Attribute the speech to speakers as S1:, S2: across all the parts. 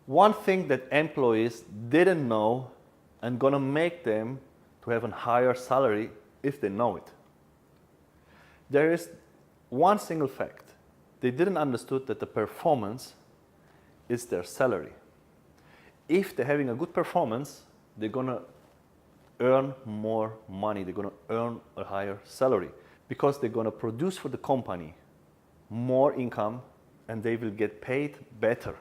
S1: One thing that employees didn't know and gonna make them to have a higher salary if they know it. There is one single fact. They didn't understood that the performance is their salary. If they're having a good performance, they're gonna earn more money. They're gonna earn a higher salary because they're gonna produce for the company more income and they will get paid better.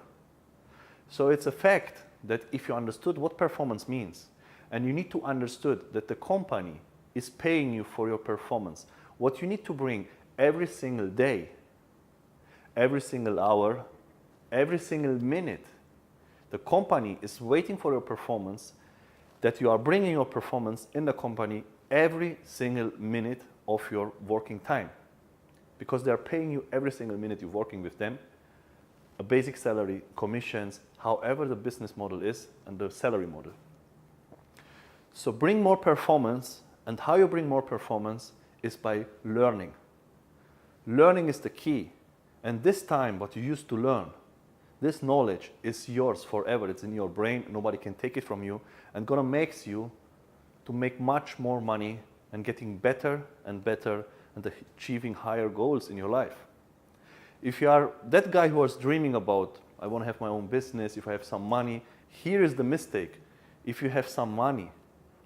S1: So it's a fact that if you understood what performance means, and you need to understood that the company is paying you for your performance, what you need to bring every single day, every single hour, every single minute, the company is waiting for your performance, that you are bringing your performance in the company every single minute of your working time. Because they are paying you every single minute you're working with them, a basic salary, commissions, however the business model is, and the salary model. So bring more performance, and how you bring more performance is by learning. Learning is the key, and this time what you used to learn, this knowledge is yours forever. It's in your brain, nobody can take it from you, and gonna make you to make much more money and getting better and better and achieving higher goals in your life. If you are that guy who was dreaming about, I want to have my own business, if I have some money, here is the mistake. If you have some money,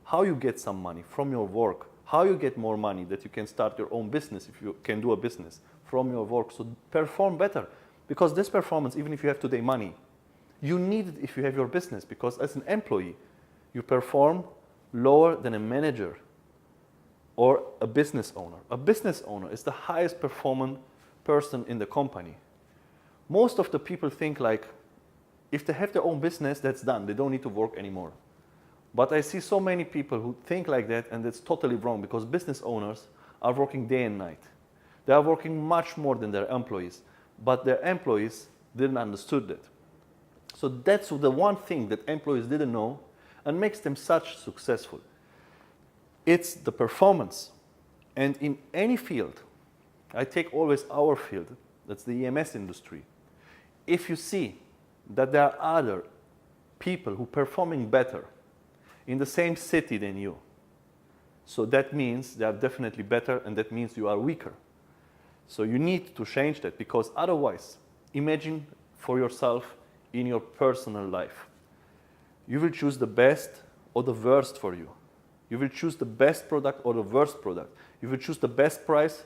S1: how you get some money? From your work. How you get more money that you can start your own business if you can do a business from your work. So perform better, because this performance, even if you have today money, you need it if you have your business, because as an employee, you perform lower than a manager or a business owner. A business owner is the highest performing person in the company. Most of the people think like, if they have their own business, that's done. They don't need to work anymore. But I see so many people who think like that, and that's totally wrong, because business owners are working day and night. They are working much more than their employees, but their employees didn't understood that. So that's the one thing that employees didn't know and makes them such successful. It's the performance. And in any field, I take always our field, that's the EMS industry. If you see that there are other people who are performing better in the same city than you, so that means they are definitely better, and that means you are weaker. So you need to change that, because otherwise, imagine for yourself in your personal life. You will choose the best or the worst for you. You will choose the best product or the worst product. You will choose the best price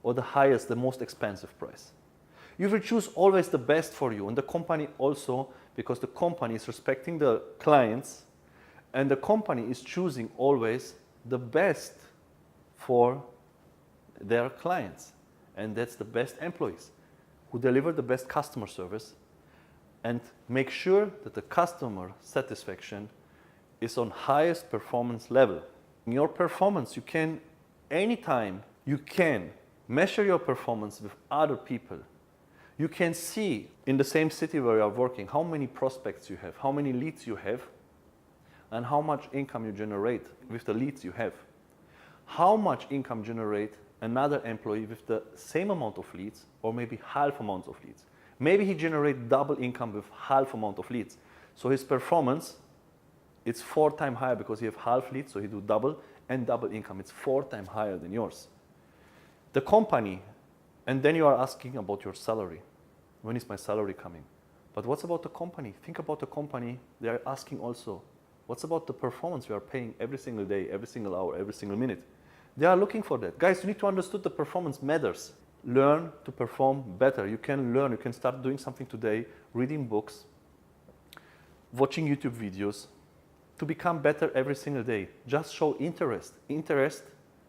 S1: or the highest, the most expensive price. You will choose always the best for you, and the company also, because the company is respecting the clients, and the company is choosing always the best for their clients. And that's the best employees who deliver the best customer service and make sure that the customer satisfaction is on highest performance level. In your performance, you can, anytime you can measure your performance with other people. You can see in the same city where you are working how many prospects you have, how many leads you have, and how much income you generate with the leads you have. How much income generate another employee with the same amount of leads, or maybe half amount of leads. Maybe he generates double income with half amount of leads. So his performance, it's 4 times higher because he have half leads, so he do double, and double income. It's 4 times higher than yours. The company, and then you are asking about your salary. When is my salary coming? But what's about the company? Think about the company. They are asking also, what's about the performance we are paying every single day, every single hour, every single minute? They are looking for that. Guys, you need to understand the performance matters. Learn to perform better. You can learn, you can start doing something today, reading books, watching YouTube videos, to become better every single day. Just show interest. Interest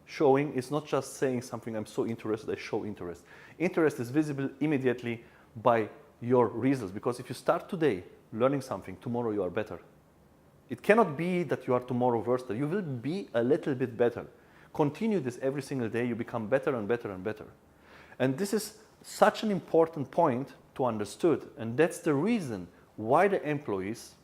S1: showing is not just saying something, I'm so interested, I show interest. Interest is visible immediately by your results, because if you start today learning something, tomorrow you are better. It cannot be that you are tomorrow worse. You will be a little bit better. Continue this every single day, you become better and better and better. And this is such an important point to understood, and that's the reason why the employees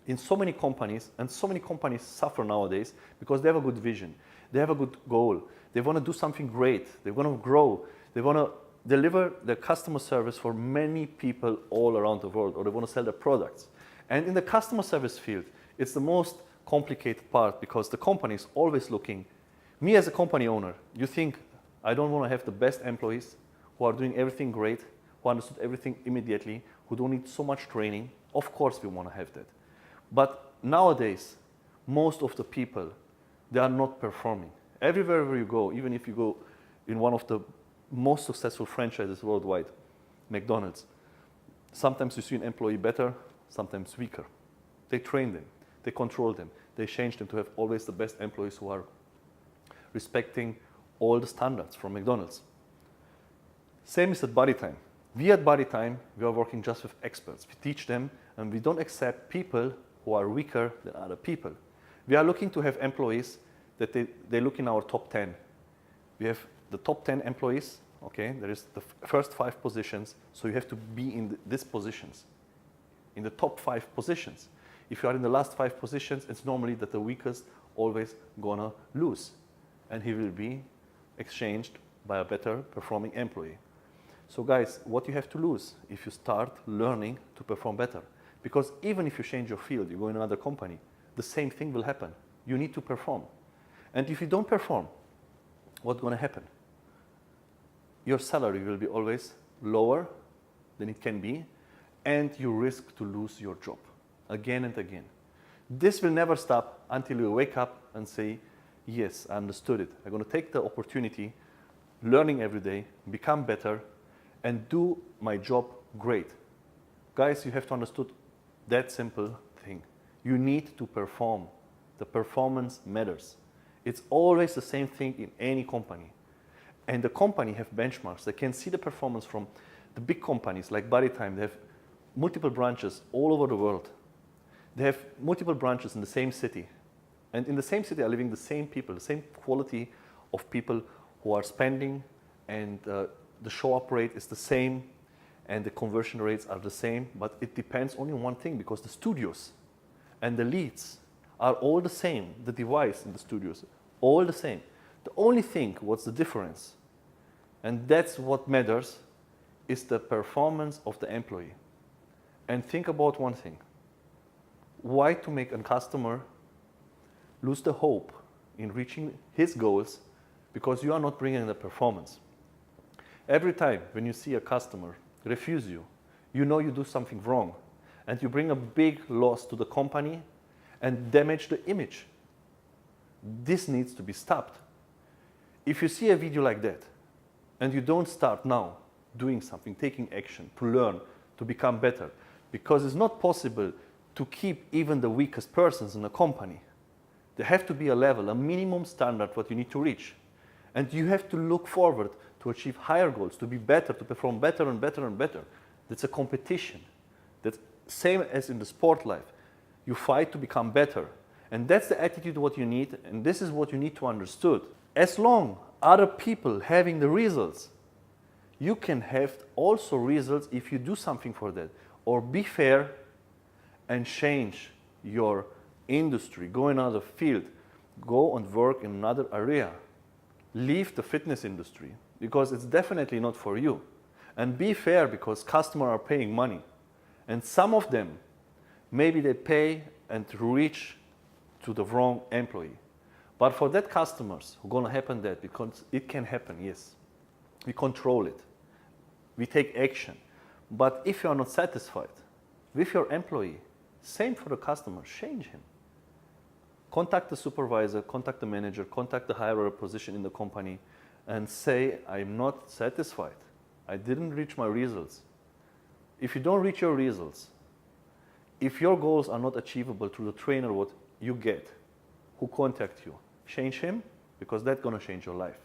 S1: in so many companies, and so many companies suffer nowadays, because they have a good vision, they have a good goal, they want to do something great, they want to grow, they want to deliver the customer service for many people all around the world, or they want to sell their products. And in the customer service field, it's the most complicated part because the company is always looking. Me as a company owner, you think I don't want to have the best employees who are doing everything great, who understood everything immediately, who don't need so much training. Of course we want to have that. But nowadays, most of the people, they are not performing. Everywhere where you go, even if you go in one of the most successful franchises worldwide, McDonald's, sometimes you see an employee better, sometimes weaker. They train them, they control them, they change them to have always the best employees who are respecting all the standards from McDonald's. Same is at Body Time. We at Body Time, we are working just with experts. We teach them and we don't accept people who are weaker than other people. We are looking to have employees that they look in our top 10. We have the top 10 employees, okay? There is the first 5 positions, so you have to be in these positions, in the top 5 positions. If you are in the last 5 positions, it's normally that the weakest always gonna lose, and he will be exchanged by a better performing employee. So guys, what you have to lose if you start learning to perform better? Because even if you change your field, you go in another company, the same thing will happen. You need to perform. And if you don't perform, what's going to happen? Your salary will be always lower than it can be, and you risk to lose your job again and again. This will never stop until you wake up and say, yes, I understood it. I'm going to take the opportunity, learning every day, become better, and do my job great. Guys, you have to understand that simple thing. You need to perform. The performance matters. It's always the same thing in any company. And the company have benchmarks. They can see the performance from the big companies like Body Time. They have multiple branches all over the world. They have multiple branches in the same city. And in the same city are living the same people, the same quality of people who are spending, and the show-up rate is the same, and the conversion rates are the same, but it depends only on one thing, because the studios and the leads are all the same, the device in the studios, all the same. The only thing, what's the difference, and that's what matters, is the performance of the employee. And think about one thing. Why to make a customer lose the hope in reaching his goals because you are not bringing the performance? Every time when you see a customer refuse you, you know you do something wrong, and you bring a big loss to the company and damage the image. This needs to be stopped. If you see a video like that and you don't start now doing something, taking action to learn, to become better, because it's not possible to keep even the weakest persons in a company. There have to be a level, a minimum standard what you need to reach. And you have to look forward to achieve higher goals, to be better, to perform better and better and better. That's a competition. That's same as in the sport life. You fight to become better. And that's the attitude what you need, and this is what you need to understood. As long other people having the results, you can have also results if you do something for that. Or be fair and change your industry, go in another field, go and work in another area. Leave the fitness industry because it's definitely not for you. And be fair because customers are paying money. And some of them, maybe they pay and reach to the wrong employee. But for that customers, who gonna happen that, because it can happen, yes. We control it. We take action. But if you are not satisfied with your employee, same for the customer, change him. Contact the supervisor, contact the manager, contact the higher position in the company and say, I'm not satisfied. I didn't reach my results. If you don't reach your results, if your goals are not achievable through the trainer what you get, who contact you, change him because that's gonna change your life.